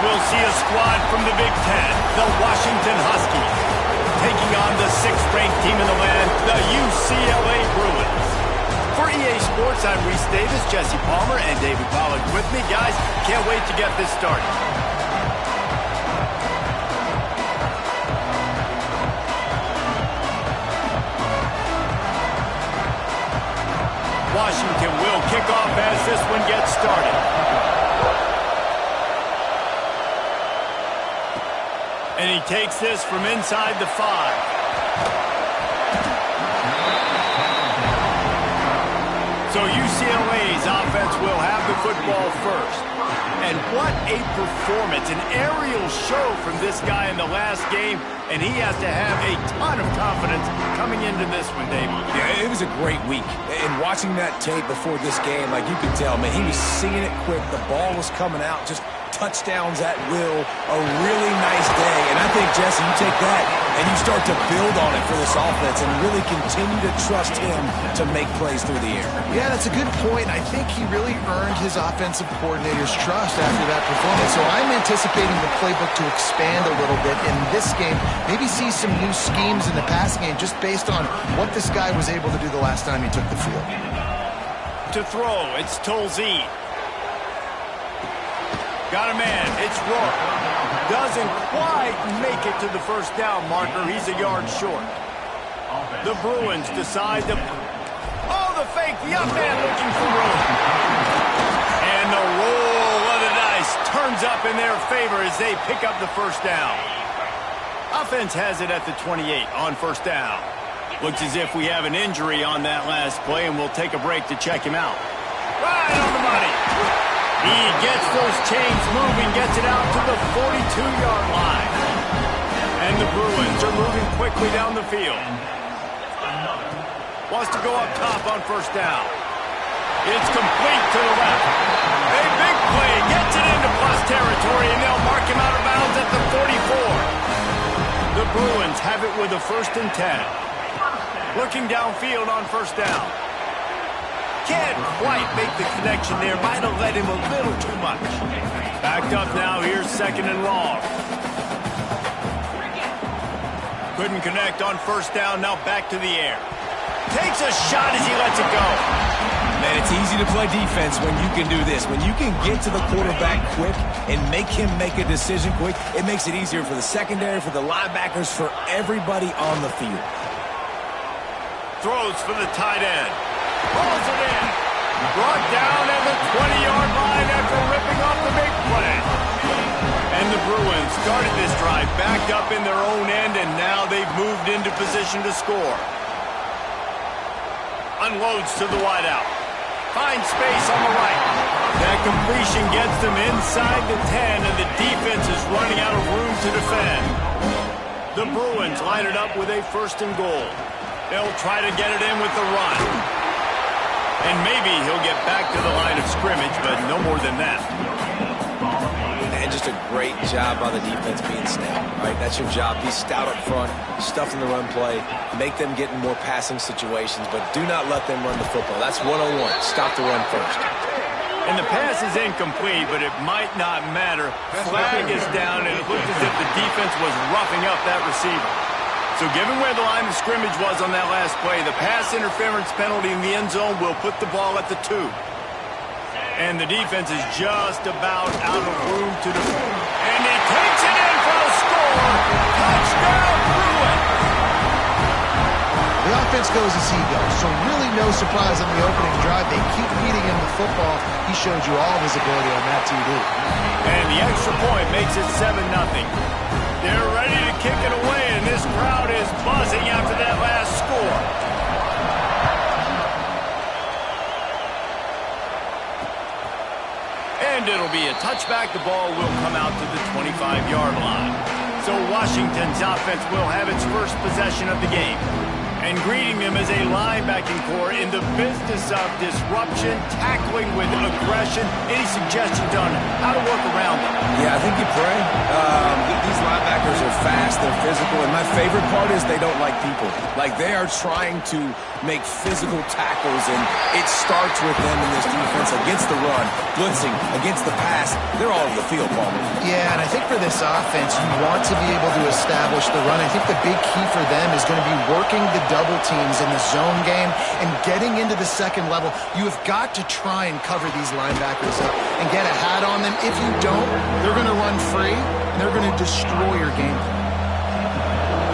we'll see a squad from the Big Ten, the Washington Huskies, taking on the 6th-ranked team in the land, the UCLA Bruins. For EA Sports, I'm Reese Davis, Jesse Palmer, and David Pollack with me. Guys, can't wait to get this started. Washington will kick off as this one gets started. And he takes this from inside the 5. So UCLA's offense will have the football first. And what a performance, an aerial show from this guy in the last game, and he has to have a ton of confidence coming into this one, David. Yeah, it was a great week. And watching that tape before this game, like you could tell, man, he was seeing it quick. The ball was coming out, just touchdowns at will. A really nice day. And I think, Jesse, you take that and you start to build on it for this offense and really continue to trust him to make plays through the air. Yeah, that's a good point. I think he really earned his offensive coordinator's trust after that performance. So I'm anticipating the playbook to expand a little bit in this game. Maybe see some new schemes in the passing game just based on what this guy was able to do the last time he took the field. To throw, it's Tolzien. Got a man, it's Rourke. Doesn't quite make it to the first down marker. He's a yard short. The Bruins decide to... Oh, the fake, the up man looking for room. And the roll of the dice turns up in their favor as they pick up the first down. Offense has it at the 28 on first down. Looks as if we have an injury on that last play, and we'll take a break to check him out. Right on the money. He gets those chains moving, gets it out to the 42-yard line. And the Bruins are moving quickly down the field. Wants to go up top on first down. It's complete to the left. A big play, gets it into plus territory, and they'll mark him out of bounds at the 44. The Bruins have it with a 1st and 10. Looking downfield on first down. Can't quite make the connection there. Might have let him a little too much. Backed up now. Here's 2nd and long. Couldn't connect on first down. Now back to the air. Takes a shot as he lets it go. Man, it's easy to play defense when you can do this. When you can get to the quarterback quick and make him make a decision quick, it makes it easier for the secondary, for the linebackers, for everybody on the field. Throws for the tight end. Pulls it in. Brought down at the 20-yard line after ripping off the big play. And the Bruins started this drive backed up in their own end, and now they've moved into position to score. Unloads to the wideout. Finds space on the right. That completion gets them inside the 10, and the defense is running out of room to defend. The Bruins line it up with a 1st and goal. They'll try to get it in with the run. And maybe he'll get back to the line of scrimmage, but no more than that. And just a great job by the defense being stout, right? That's your job. Be stout up front, stuff in the run play, make them get in more passing situations, but do not let them run the football. That's 101. Stop the run first. And the pass is incomplete, but it might not matter. Flag is down, and it looked as if the defense was roughing up that receiver. So given where the line of scrimmage was on that last play, the pass interference penalty in the end zone will put the ball at the 2. And the defense is just about out of room to defend. And he takes it in for a score. Touchdown, Bruins! The offense goes as he goes, so really no surprise on the opening drive. They keep feeding him the football. He showed you all of his ability on that TD. And the extra point makes it 7-0. They're ready to kick it away, and this crowd is buzzing after that last score. And it'll be a touchback. The ball will come out to the 25-yard line. So Washington's offense will have its first possession of the game. And greeting them as a linebacking core in the business of disruption, tackling with aggression. Any suggestions on how to work around them? Yeah, I think you pray. These linebackers are fast, they're physical, and my favorite part is they don't like people. Like, they are trying to make physical tackles, and it starts with them in this defense against the run, blitzing, against the pass. They're all over the field, Palmer. Yeah, and I think for this offense, you want to be able to establish the run. I think the big key for them is going to be working the double teams in the zone game and getting into the second level. You have got to try and cover these linebackers up and get a hat on them. If you don't, they're going to run free and they're going to destroy your game.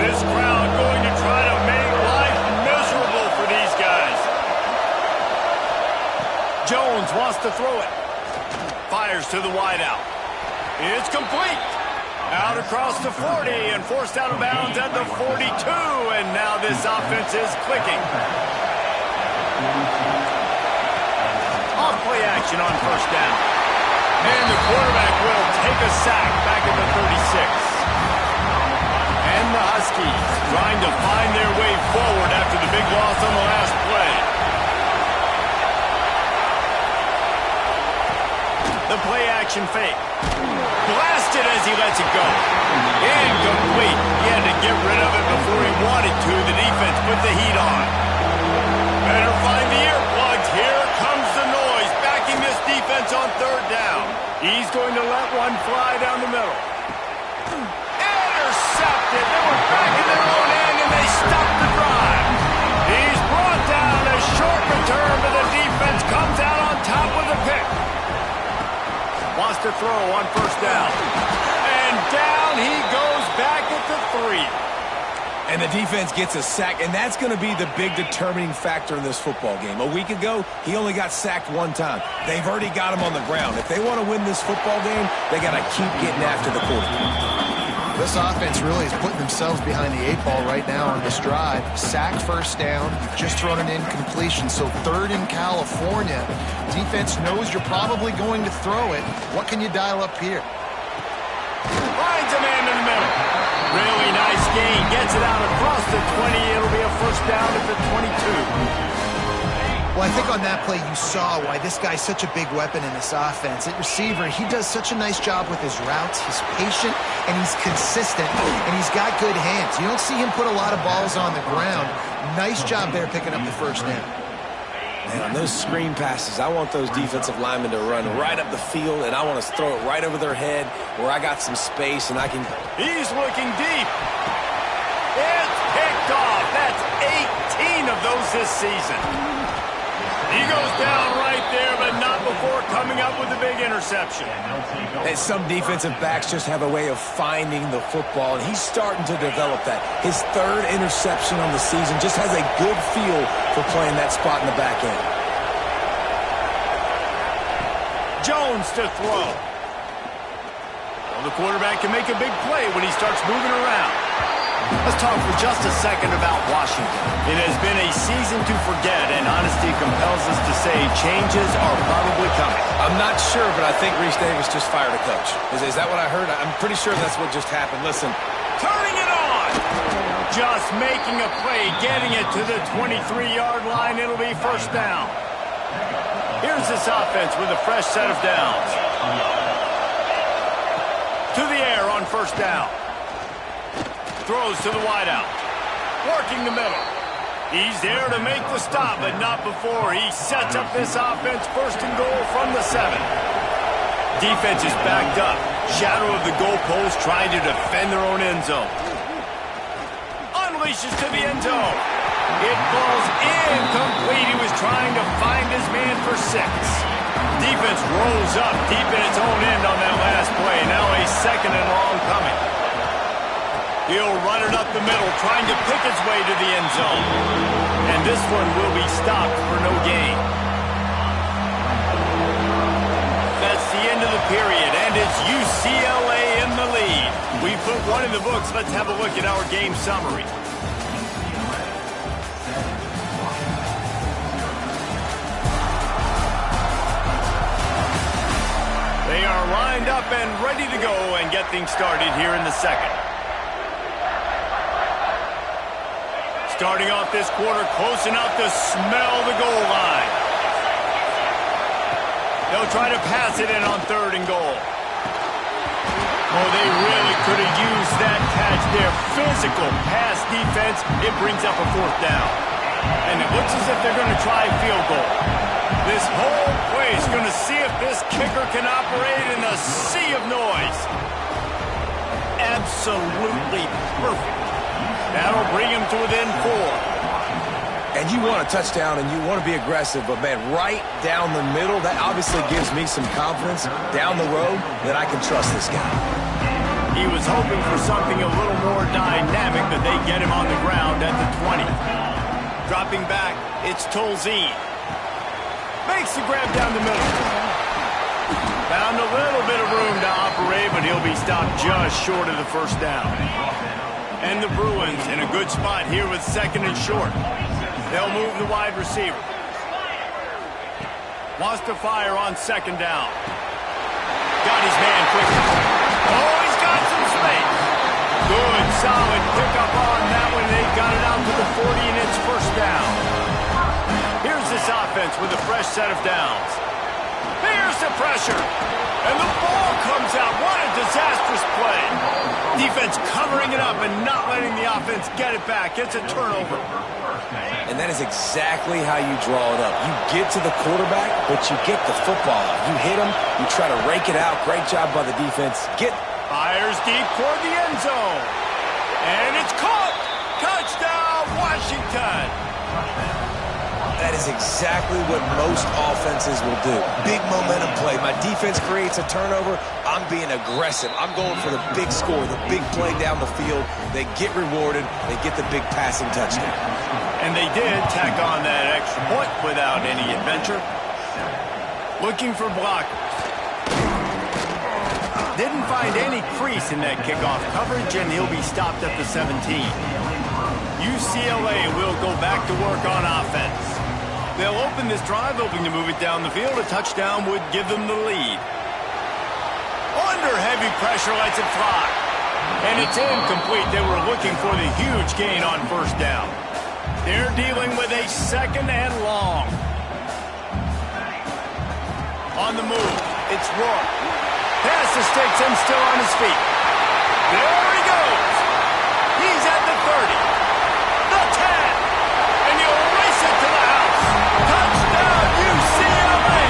This crowd going to try to make life miserable for these guys. Jones wants to throw it. Fires to the wideout. It's complete. Out across the 40 and forced out of bounds at the 42. And now this offense is clicking. Off play action on first down. And the quarterback will take a sack back at the 36. And the Huskies trying to find their way forward after the big loss on the last play. The play action fake. Blasted as he lets it go. Incomplete. He had to get rid of it before he wanted to. The defense put the heat on. Better find the earplugs. Here comes the noise. Backing this defense on third down. He's going to let one fly down the middle. Intercepted. They were back in their own end and they stopped the drive. He's brought down. A short return, but the defense comes out on top with a pick. Wants to throw on first down. And down he goes back at the 3. And the defense gets a sack, and that's going to be the big determining factor in this football game. A week ago, he only got sacked one time. They've already got him on the ground. If they want to win this football game, they got to keep getting after the quarterback. This offense really is putting themselves behind the 8 ball right now on this drive. Sack first down. You've just thrown an incompletion. So third in California. Defense knows you're probably going to throw it. What can you dial up here? Finds a man in the middle. Really nice gain. Gets it out across the 20. It'll be a first down at the 22. Well, I think on that play you saw why this guy's such a big weapon in this offense. At receiver, he does such a nice job with his routes. He's patient, and he's consistent, and he's got good hands. You don't see him put a lot of balls on the ground. Nice job there picking up the first down. Man, on those screen passes, I want those defensive linemen to run right up the field, and I want to throw it right over their head where I got some space and I can... He's looking deep. It's picked off. That's 18 of those this season. He goes down right there, but not before coming up with a big interception. And some defensive backs just have a way of finding the football, and he's starting to develop that. His third interception on the season just has a good feel for playing that spot in the back end. Jones to throw. Well, the quarterback can make a big play when he starts moving around. Let's talk for just a second about Washington. It has been a season to forget, and honesty compels us to say changes are probably coming. I'm not sure, but I think Reese Davis just fired a coach. Is that what I heard? I'm pretty sure that's what just happened. Listen. Turning it on! Just making a play, getting it to the 23-yard line. It'll be first down. Here's this offense with a fresh set of downs. To the air on first down. Throws to the wideout. Working the middle. He's there to make the stop, but not before he sets up this offense first and goal from the 7. Defense is backed up. Shadow of the goalpost trying to defend their own end zone. Unleashes to the end zone. It falls incomplete. He was trying to find his man for 6. Defense rolls up deep in its own end on that last play. Now a second and long coming. He'll run it up the middle, trying to pick its way to the end zone. And this one will be stopped for no gain. That's the end of the period, and it's UCLA in the lead. We put one in the books. Let's have a look at our game summary. They are lined up and ready to go and get things started here in the second. Starting off this quarter close enough to smell the goal line. They'll try to pass it in on 3rd and goal. Oh, they really could have used that catch there. Physical pass defense. It brings up a 4th down. And it looks as if they're going to try a field goal. This whole play is going to see if this kicker can operate in a sea of noise. Absolutely perfect. That'll bring him to within 4. And you want a touchdown and you want to be aggressive, but, man, right down the middle, that obviously gives me some confidence down the road that I can trust this guy. He was hoping for something a little more dynamic, but they get him on the ground at the 20. Dropping back, it's Tolzien. Makes the grab down the middle. Found a little bit of room to operate, but he'll be stopped just short of the 1st down. And the Bruins in a good spot here with 2nd and short. They'll move the wide receiver. Wants to fire on 2nd down. Got his man quickly. Oh, he's got some space. Good, solid pickup on that one. They got it out to the 40, and it's 1st down. Here's this offense with a fresh set of downs. Here's the pressure. And the ball comes out. What a disastrous play. Defense covering it up and not letting the offense get it back. It's a turnover. And that is exactly how you draw it up. You get to the quarterback, but you get the football out. You hit him, you try to rake it out. Great job by the defense. Fires deep toward the end zone. And it's caught. Touchdown, Washington. That is exactly what most offenses will do. Big momentum play. My defense creates a turnover. I'm being aggressive. I'm going for the big score, the big play down the field. They get rewarded. They get the big passing touchdown. And they did tack on that extra point without any adventure. Looking for blockers. Didn't find any crease in that kickoff coverage, and he'll be stopped at the 17. UCLA will go back to work on offense. They'll open this drive, hoping to move it down the field. A touchdown would give them the lead. Under heavy pressure, lets it fly. And it's incomplete. They were looking for the huge gain on 1st down. They're dealing with a 2nd and long. On the move, it's Roy. Pass the sticks and still on his feet. There he goes. He's at the 30. The 10. And he'll race it to the house. Touchdown, UCLA.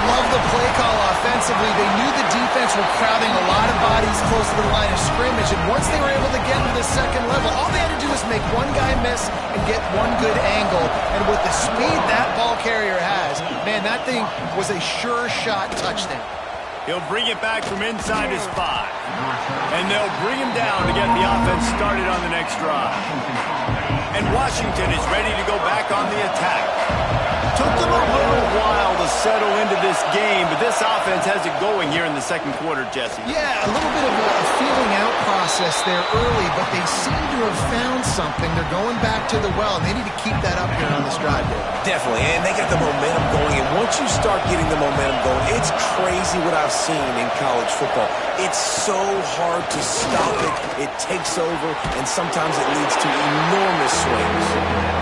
Love the play call offensively. They knew the defense were crowding a lot of bodies close to the line of scrimmage, and once they were able to get to the 2nd level, all they had to do was make one guy miss and get one good angle. And with the speed that ball carrier has, man, that thing was a sure shot touchdown. He'll bring it back from inside his 5. And they'll bring him down to get the offense started on the next drive. And Washington is ready to go back on the attack. Took them a little while to settle into this game, but this offense has it going here in the 2nd quarter, Jesse. Yeah, a little bit of a feeling out process there early, but they seem to have found something. They're going back to the well, and they need to keep that up here on this drive, Dave. Definitely, and they got the momentum going, and once you start getting the momentum going, it's crazy what I've seen in college football. It's so hard to stop it. It takes over, and sometimes it leads to enormous swings.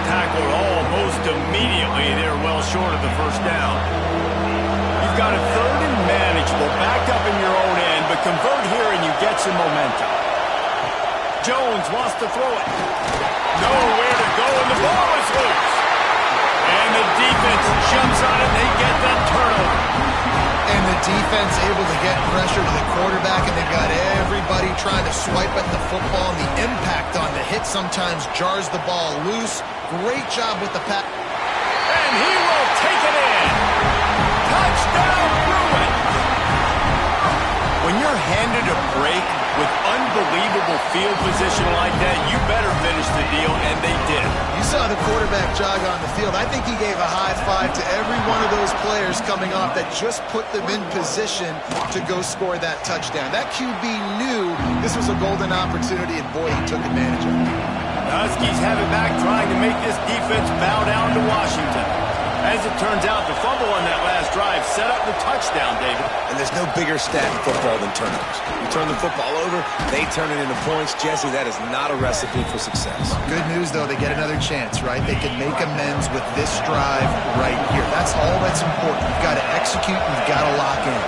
Tackled almost immediately. They're well short of the 1st down. You've got a 3rd and manageable, backed up in your own end, but convert here and you get some momentum. Jones wants to throw it. Nowhere to go, and the ball is loose. And the defense jumps on it. They get the turnover. And the defense able to get pressure to the quarterback, and they've got everybody trying to swipe at the football, and the impact on the hit sometimes jars the ball loose. Great job with the pass. And he will take it in. Touchdown, Bruins. When you're handed a break with unbelievable field position like that, you better finish the deal, and they did. You saw the quarterback jog on the field. I think he gave a high five to every one of those players coming off that just put them in position to go score that touchdown. That QB knew this was a golden opportunity, and boy, he took advantage of it. The Huskies have it back, trying to make this defense bow down to Washington. As it turns out, the fumble on that last drive set up the touchdown, David. And there's no bigger stat in football than turnovers. You turn the football over, they turn it into points. Jesse, that is not a recipe for success. Good news, though, they get another chance, right? They can make amends with this drive right here. That's all that's important. You've got to execute and you've got to lock in.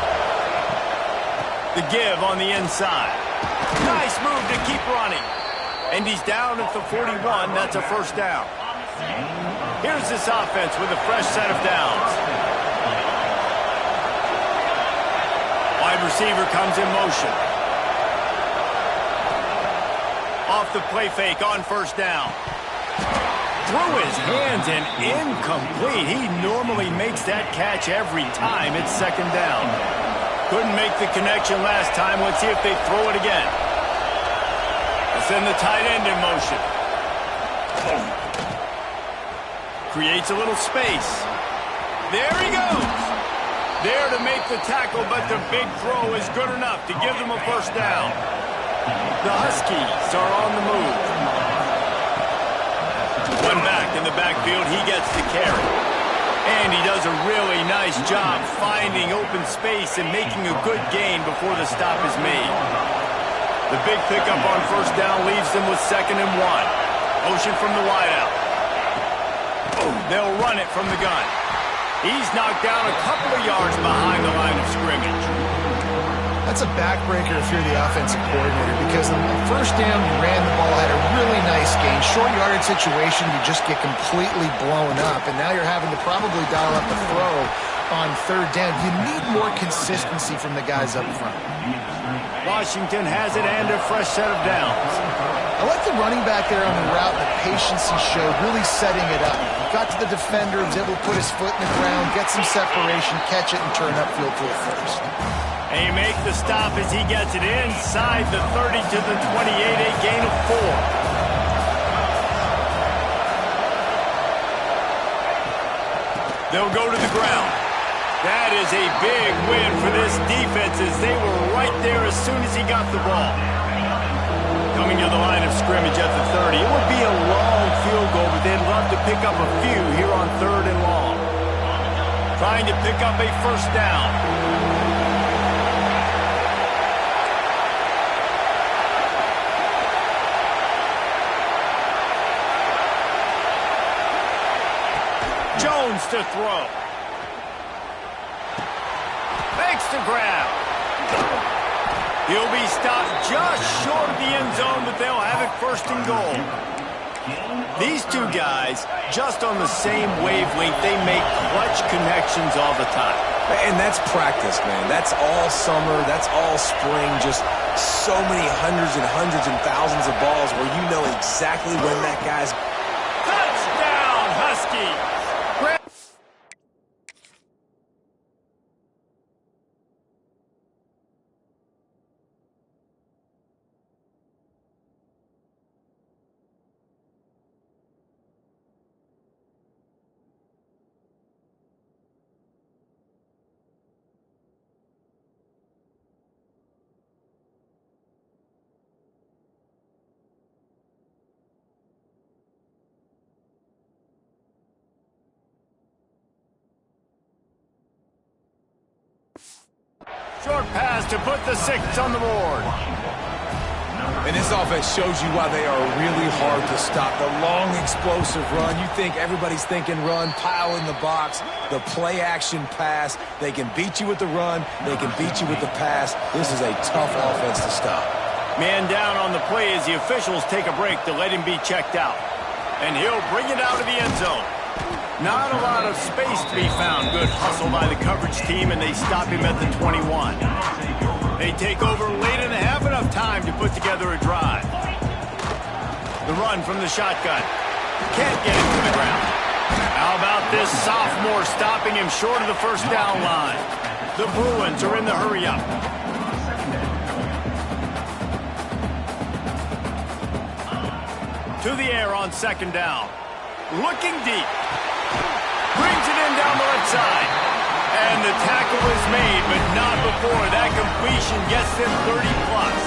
The give on the inside. Nice move to keep running. And he's down at the 41. That's a first down. Here's this offense with a fresh set of downs. Wide receiver comes in motion. Off the play fake on first down. Through his hands and incomplete. He normally makes that catch every time. It's second down. Couldn't make the connection last time. Let's see if they throw it again. Send the tight end in motion. Creates a little space. There he goes. There to make the tackle, but the big throw is good enough to give them a first down. The Huskies are on the move. One back in the backfield. He gets the carry. And he does a really nice job finding open space and making a good gain before the stop is made. The big pickup on first down leaves them with 2nd and 1. Motion from the wideout. They'll run it from the gun. He's knocked down a couple of yards behind the line of scrimmage. That's a backbreaker if you're the offensive coordinator, because the first down you ran the ball, had a really nice gain. Short yardage situation, you just get completely blown up, and now you're having to probably dial up the throw on 3rd down. You need more consistency from the guys up front. Washington has it and a fresh set of downs. I like the running back there on the route, the patience he showed, really setting it up. Got to the defender, was able to put his foot in the ground, get some separation, catch it, and turn upfield to a first. And he makes the stop as he gets it inside the 30 to the 28, a gain of 4. They'll go to the ground. That is a big win for this defense as they were right there as soon as he got the ball. Coming to the line of scrimmage at the 30. It would be a long field goal, but they'd love to pick up a few here on 3rd and long. Trying to pick up a first down. Jones to throw. Fakes to grab. He'll be stopped just short of the end zone, but they'll have it 1st and goal. These two guys, just on the same wavelength, they make clutch connections all the time. And that's practice, man. That's all summer. That's all spring. Just so many hundreds and thousands of balls where you know exactly when that guy's... Touchdown, Huskies! Short pass to put the 6 on the board. And this offense shows you why they are really hard to stop. The long, explosive run. You think everybody's thinking run, pile in the box. The play-action pass. They can beat you with the run. They can beat you with the pass. This is a tough offense to stop. Man down on the play as the officials take a break to let him be checked out. And he'll bring it out of the end zone. Not a lot of space to be found. Good hustle by the coverage team, and they stop him at the 21. They take over late in the half, enough time to put together a drive. The run from the shotgun. Can't get him to the ground. How about this sophomore stopping him short of the first down line? The Bruins are in the hurry-up. To the air on 2nd down. Looking deep. Brings it in down the left side. And the tackle is made, but not before that completion gets them 30-plus.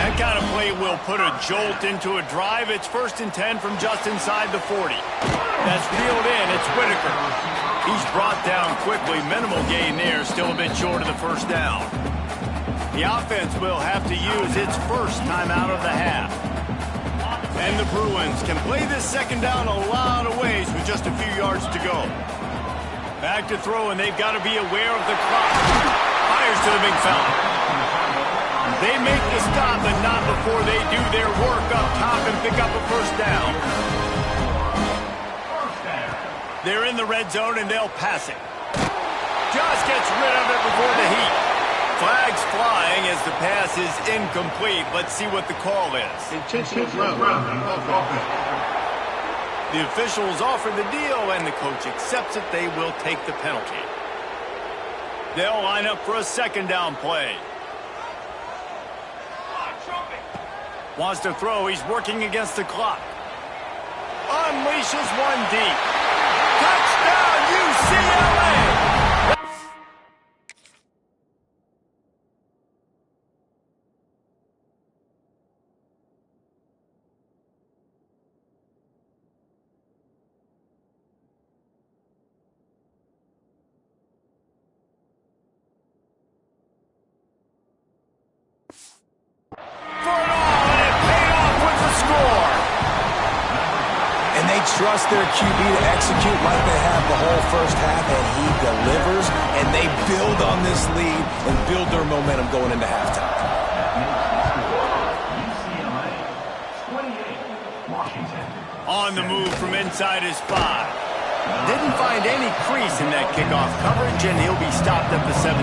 That kind of play will put a jolt into a drive. It's 1st and 10 from just inside the 40. That's reeled in. It's Whitaker. He's brought down quickly. Minimal gain there. Still a bit short of the first down. The offense will have to use its first timeout of the half. And the Bruins can play this second down a lot of ways with just a few yards to go. Back to throw, and they've got to be aware of the clock. Fires to the big fella. They make the stop, but not before they do their work up top and pick up a first down. They're in the red zone, and they'll pass it. Just gets rid of it before the heat. Flags flying as the pass is incomplete. Let's see what the call is. Intentional grounding of offense. The officials offer the deal, and the coach accepts it. They will take the penalty. They'll line up for a second down play. Wants to throw. He's working against the clock. Unleashes one deep. Touchdown, UCLA! Trust their QB to execute like they have the whole first half, and he delivers, and they build on this lead and build their momentum going into halftime. On the move from inside his 5. Didn't find any crease in that kickoff coverage, and he'll be stopped at the 17.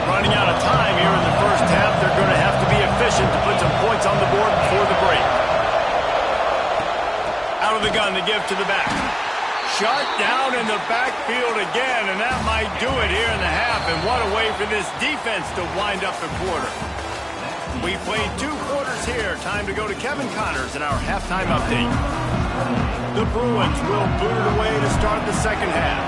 Running out of time here in the first half, they're going to have to be efficient to put some points on the board before the break. Out of the gun to give to the back. Shut down in the backfield again, and that might do it here in the half. And what a way for this defense to wind up the quarter. We played 2 quarters here. Time to go to Kevin Connors in our halftime update. The Bruins will boot it away to start the second half.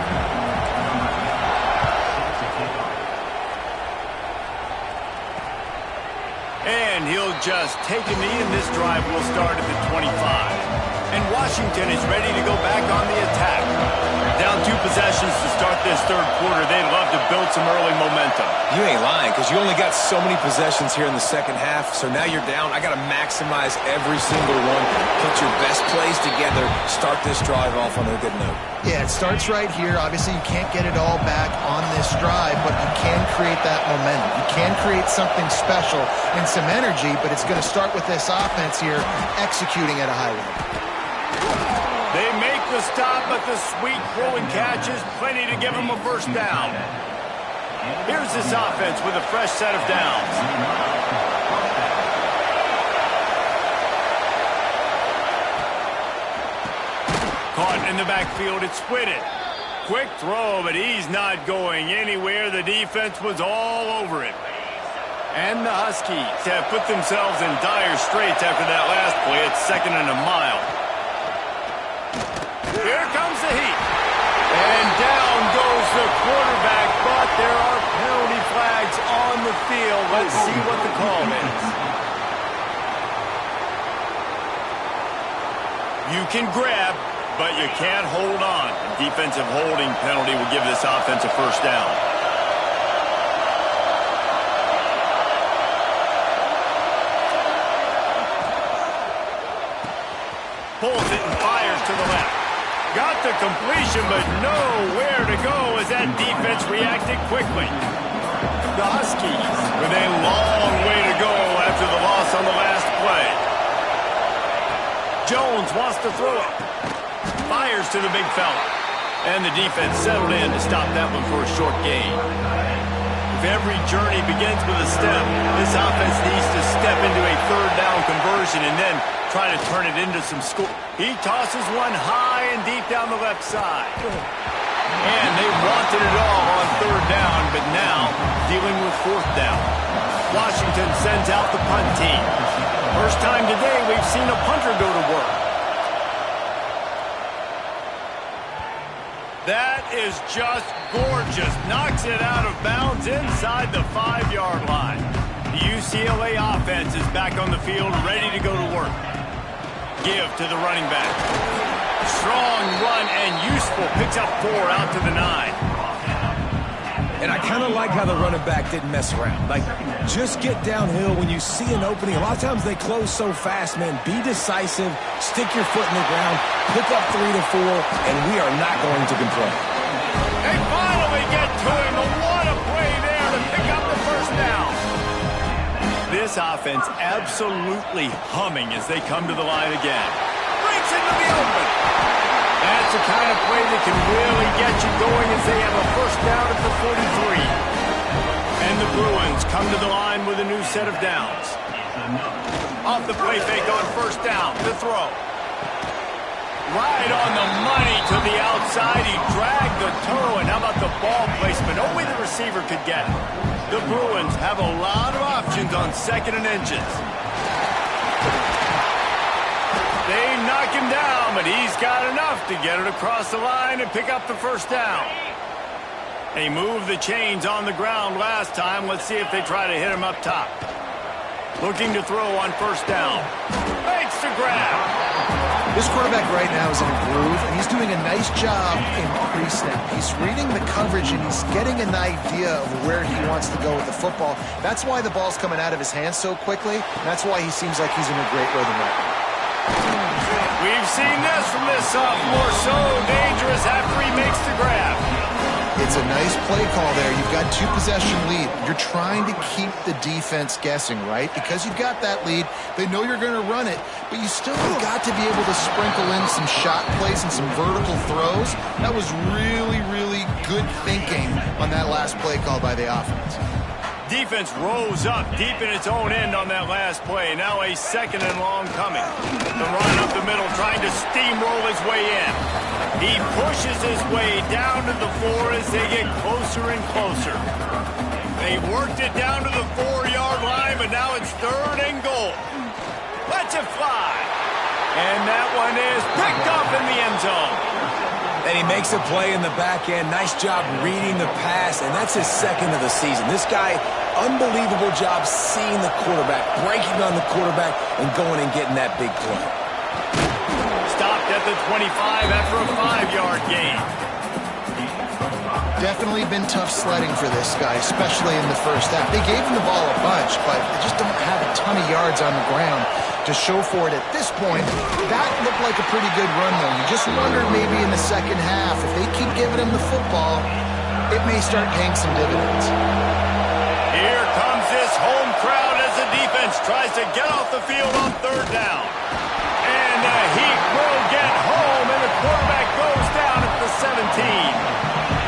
And he'll just take a knee, and this drive will start at the 25. And Washington is ready to go back on the attack. Down 2 possessions to start this third quarter. They'd love to build some early momentum. You ain't lying, because you only got so many possessions here in the second half, so now you're down. I got to maximize every single one. Put your best plays together. Start this drive off on a good note. Yeah, it starts right here. Obviously, you can't get it all back on this drive, but you can create that momentum. You can create something special and some energy, but it's going to start with this offense here executing at a high level. They make the stop, but the sweet throw and catch is plenty to give them a first down. Here's this offense with a fresh set of downs. Caught in the backfield, it's split. Quick throw, but he's not going anywhere. The defense was all over it. And the Huskies have put themselves in dire straits after that last play. It's 2nd and a mile. Here comes the heat. And down goes the quarterback, but there are penalty flags on the field. Let's see what the call is. You can grab, but you can't hold on. A defensive holding penalty will give this offense a first down. Pulls it and fires to the left. Got the completion, but nowhere to go as that defense reacted quickly. The Huskies with a long way to go after the loss on the last play. Jones wants to throw it. Fires to the big fella. And the defense settled in to stop that one for a short gain. If every journey begins with a step, this offense needs to step into a third down conversion and then try to turn it into some score. He tosses one high and deep down the left side. And they wanted it all on third down, but now dealing with fourth down. Washington sends out the punt team. First time today we've seen a punter go to work. That is just gorgeous. Knocks it out of bounds inside the 5-yard line. The UCLA offense is back on the field, ready to go to work. Give to the running back. strong run and useful. Picks up 4 out to the 9. And I kind of like how the running back didn't mess around. Like, just get downhill when you see an opening. A lot of times they close so fast, man. Be decisive, stick your foot in the ground, pick up 3 to 4, and we are not going to complain. They finally get to him. What a play there to pick up the first down. This offense absolutely humming as they come to the line again. Breaks into the open. That's the kind of play that can really get you going as they have a first down at the 43. And the Bruins come to the line with a new set of downs. Off the play fake on first down to throw. Right on the money to the outside. He dragged the toe, and how about the ball placement? Only the receiver could get it. The Bruins have a lot of options on 2nd and inches. They knock him down, but he's got enough to get it across the line and pick up the first down. They moved the chains on the ground last time. Let's see if they try to hit him up top. Looking to throw on first down. Makes the grab. This quarterback right now is in a groove, and he's doing a nice job in pre-snap. He's reading the coverage, and he's getting an idea of where he wants to go with the football. That's why the ball's coming out of his hands so quickly. That's why he seems like he's in a great rhythm right now. We've seen this from this sophomore. So dangerous after he makes the grab. It's a nice play call there. You've got 2-possession lead. You're trying to keep the defense guessing, right? Because you've got that lead, they know you're going to run it, but you still got to be able to sprinkle in some shot plays and some vertical throws. That was really, really good thinking on that last play call by the offense. Defense rose up deep in its own end on that last play. Now a 2nd and long coming. The run up the middle, trying to steamroll his way in. He pushes his way down to the 4 as they get closer and closer. They worked it down to the 4-yard line, but now it's 3rd and goal. Let's it fly. And that one is picked up in the end zone. And he makes a play in the back end. Nice job reading the pass, and that's his 2nd of the season. This guy, unbelievable job seeing the quarterback, breaking on the quarterback, and going and getting that big play. Stopped at the 25 after a 5-yard gain. Definitely been tough sledding for this guy, especially in the first half. They gave him the ball a bunch, but they just don't have a ton of yards on the ground to show for it at this point. That looked like a pretty good run, though. You just wondered maybe in the second half, if they keep giving him the football, it may start paying some dividends. Here comes this home crowd as the defense tries to get off the field on 3rd down. And he will get home, and the quarterback goes down at the 17.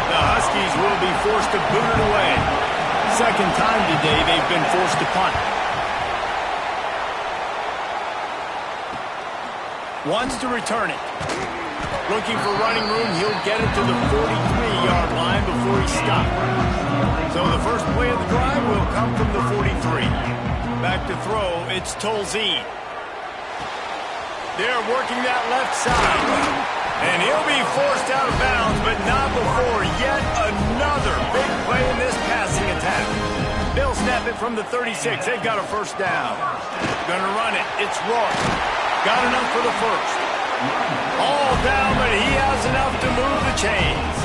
The Huskies will be forced to boot it away. 2nd time today they've been forced to punt. Wants to return it. Looking for running room, he'll get it to the 43-yard line before he stopped. So the first play of the drive will come from the 43. Back to throw, it's Tolzien. They're working that left side. And he'll be forced out of bounds, but not before yet another big play in this passing attack. They'll snap it from the 36. They've got a first down. Gonna run it. It's Roy. Got enough for the first. All down, but he has enough to move the chains.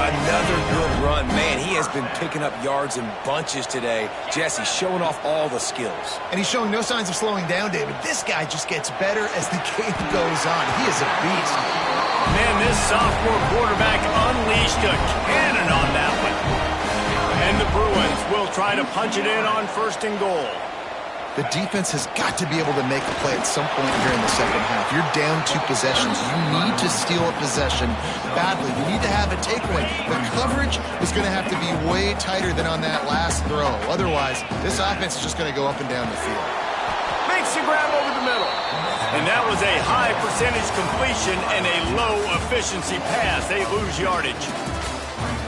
Another good run. Man, he has been picking up yards in bunches today. Jesse showing off all the skills. And he's showing no signs of slowing down, David. This guy just gets better as the game goes on. He is a beast. Man, this sophomore quarterback unleashed a cannon on that one. And the Bruins will try to punch it in on 1st and goal. The defense has got to be able to make a play at some point here in the second half. You're down 2 possessions. You need to steal a possession badly. You need to have a takeaway. The coverage is going to have to be way tighter than on that last throw. Otherwise, this offense is just going to go up and down the field. Makes the grab over the middle. And that was a high percentage completion and a low efficiency pass. They lose yardage.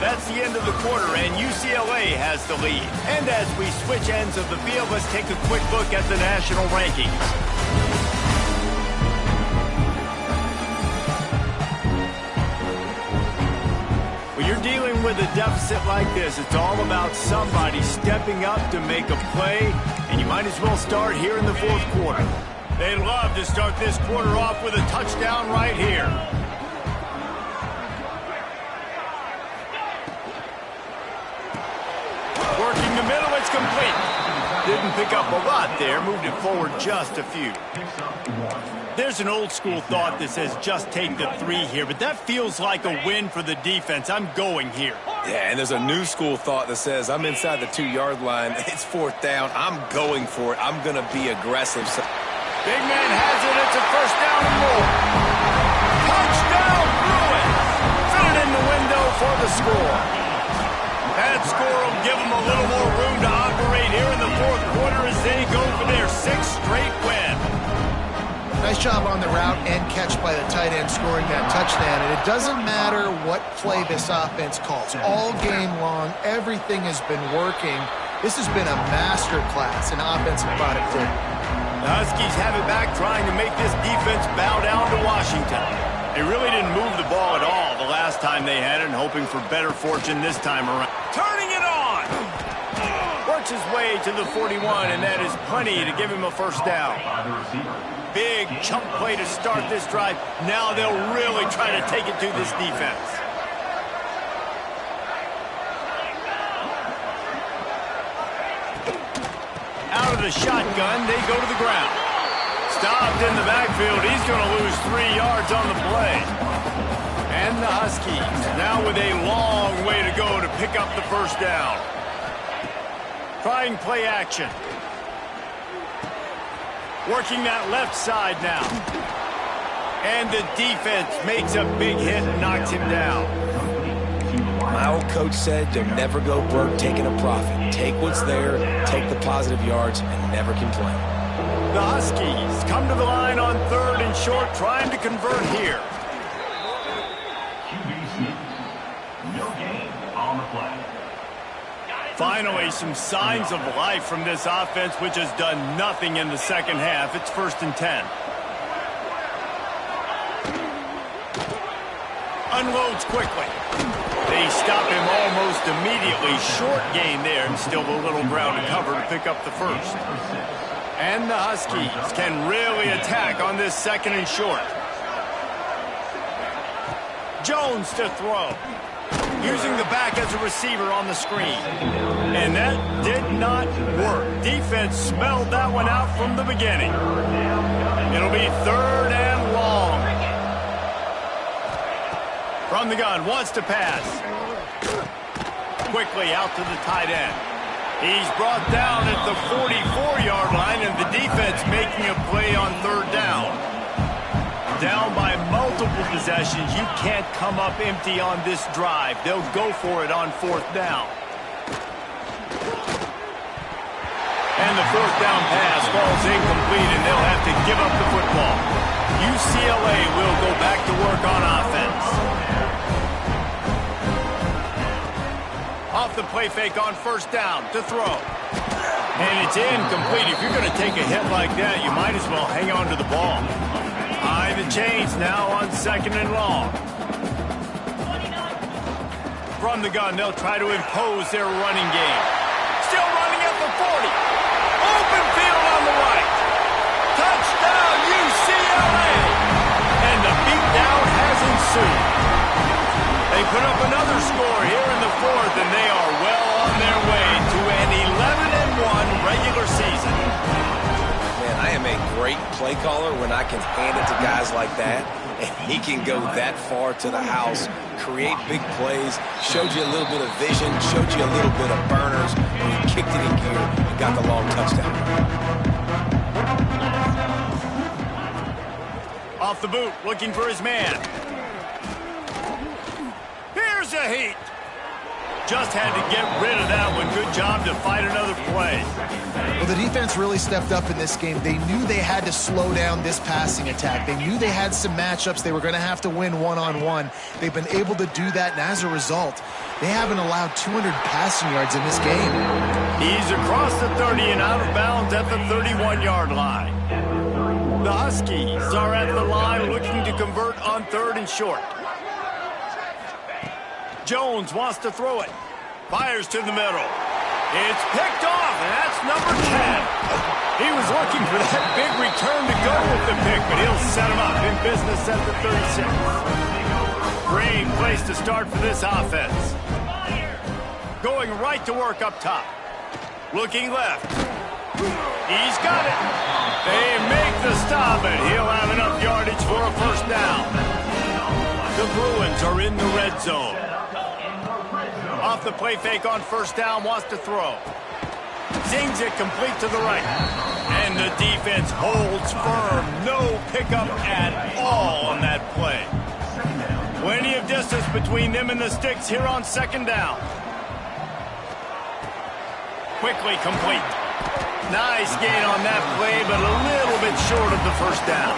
That's the end of the quarter, and UCLA has the lead. And as we switch ends of the field, let's take a quick look at the national rankings. When you're dealing with a deficit like this, it's all about somebody stepping up to make a play, and you might as well start here in the 4th quarter. They love to start this quarter off with a touchdown right here. Working the middle, it's complete. Didn't pick up a lot there, moved it forward just a few. There's an old school thought that says just take the 3 here, but that feels like a win for the defense. I'm going here. Yeah, and there's a new school thought that says I'm inside the 2-yard line. It's 4th down. I'm going for it. I'm going to be aggressive. Big man has it. It's a first down and more. Touchdown, Bruins. Fit it in the window for the score. That score will give them a little more room to operate here in the 4th quarter as they go for their 6th straight win. Nice job on the route and catch by the tight end scoring that touchdown. And it doesn't matter what play this offense calls. All game long, everything has been working. This has been a master class in offensive productivity. The Huskies have it back, trying to make this defense bow down to Washington. They really didn't move the ball at all the last time they had it, and hoping for better fortune this time around. Turning it on! Works his way to the 41, and that is plenty to give him a first down. Big chunk play to start this drive. Now they'll really try to take it to this defense. Out of the shotgun, they go to the ground. Stopped in the backfield. He's going to lose 3 yards on the play. And the Huskies now with a long way to go to pick up the first down. Trying play action. Working that left side now. And the defense makes a big hit and knocks him down. My old coach said you'll never go broke taking a profit. Take what's there, take the positive yards, and never complain. The Huskies come to the line on 3rd and short, trying to convert here. No gain on the play. Finally, some signs of life from this offense, which has done nothing in the second half. It's 1st and 10. Unloads quickly. They stop him almost immediately. Short gain there, and still a little ground to cover to pick up the first. And the Huskies can really attack on this 2nd and short. Jones to throw. Using the back as a receiver on the screen. And that did not work. Defense smelled that one out from the beginning. It'll be 3rd and long. From the gun, wants to pass. Quickly out to the tight end. He's brought down at the 44-yard line, and the defense making a play on 3rd down. Down by multiple possessions. You can't come up empty on this drive. They'll go for it on 4th down. And the 4th down pass falls incomplete, and they'll have to give up the football. UCLA will go back to work on offense. Off the play fake on 1st down to throw. And it's incomplete. If you're going to take a hit like that, you might as well hang on to the ball. High the chains now on 2nd and long. From the gun, they'll try to impose their running game. Still running at the 40. Open field on the right. Touchdown, UCLA. And the beatdown has ensued. They put up another score here in the 4th, and they are well on their way to an 11-1 regular season. Man, I am a great play caller when I can hand it to guys like that, and he can go that far to the house, create big plays, showed you a little bit of vision, showed you a little bit of burners, and he kicked it in gear and got the long touchdown. Off the boot, looking for his man. Here's a heat. Just had to get rid of that one. Good job to fight another play. Well, the defense really stepped up in this game. They knew they had to slow down this passing attack. They knew they had some matchups they were going to have to win one-on-one. They've been able to do that, and as a result, they haven't allowed 200 passing yards in this game. He's across the 30 and out of bounds at the 31-yard line. The Huskies are at the line looking to convert on 3rd and short. Jones wants to throw it. Fires to the middle. It's picked off, and that's number 10. He was looking for that big return to go with the pick, but he'll set him up in business at the 36. Great place to start for this offense. Going right to work up top. Looking left. He's got it. They make the stop, and he'll have enough yardage for a first down. The Bruins are in the red zone. Off the play fake on first down, wants to throw. Zings it complete to the right. And the defense holds firm. No pickup at all on that play. Plenty of distance between them and the sticks here on second down. Quickly complete. Nice gain on that play, but a little bit short of the first down.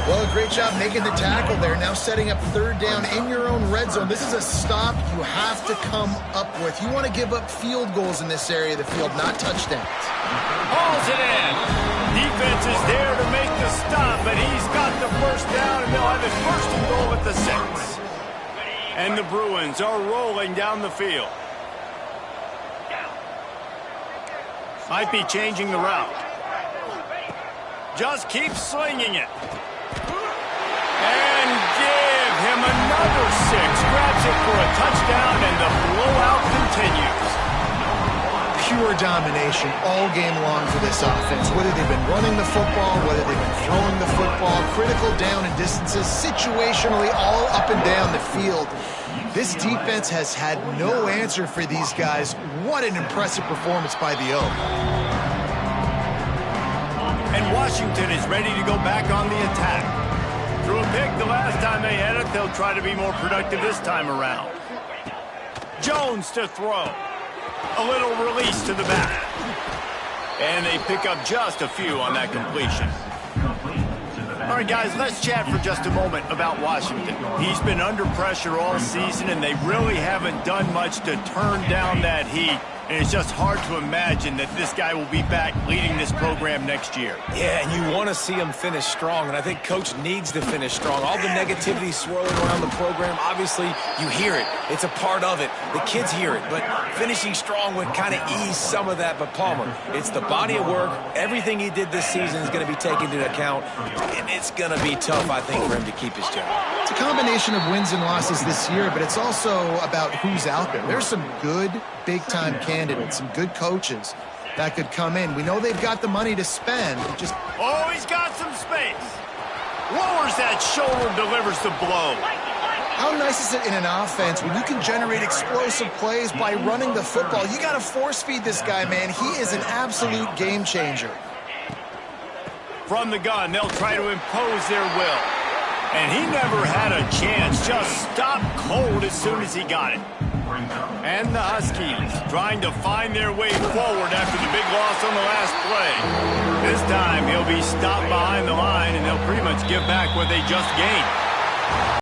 Well, great job making the tackle there. Now setting up third down in your own red zone. This is a stop you have to come up with. You want to give up field goals in this area of the field, not touchdowns. Hauls it in. Defense is there to make the stop, but he's got the first down, and they'll have it first and goal at the 6. And the Bruins are rolling down the field. Might be changing the route. Just keep slinging it. And give him another 6. Grabs it for a touchdown, and the blowout continues. Pure domination all game long for this offense. Whether they've been running the football, whether they've been throwing the football, critical down and distances, situationally all up and down the field. This defense has had no answer for these guys. What an impressive performance by the Oak. And Washington is ready to go back on the attack. Threw a pick the last time they had it. They'll try to be more productive this time around. Jones to throw. A little release to the back. And they pick up just a few on that completion. All right, guys, let's chat for just a moment about Washington. He's been under pressure all season, and they really haven't done much to turn down that heat. And it's just hard to imagine that this guy will be back leading this program next year. Yeah, and you want to see him finish strong, and I think Coach needs to finish strong. All the negativity swirling around the program, obviously, you hear it. It's a part of it. The kids hear it, but finishing strong would kind of ease some of that. But Palmer, it's the body of work. Everything he did this season is going to be taken into account, and it's going to be tough, I think, for him to keep his job. It's a combination of wins and losses this year, but it's also about who's out there. There's some good big-time candidates, some good coaches that could come in. We know they've got the money to spend. Oh, he's got some space. Lowers that shoulder, delivers the blow. How nice is it in an offense when you can generate explosive plays by running the football? You got to force-feed this guy, man. He is an absolute game changer. From the gun, they'll try to impose their will. And he never had a chance, just stopped cold as soon as he got it. And the Huskies trying to find their way forward after the big loss on the last play. This time he'll be stopped behind the line, and they'll pretty much give back what they just gained.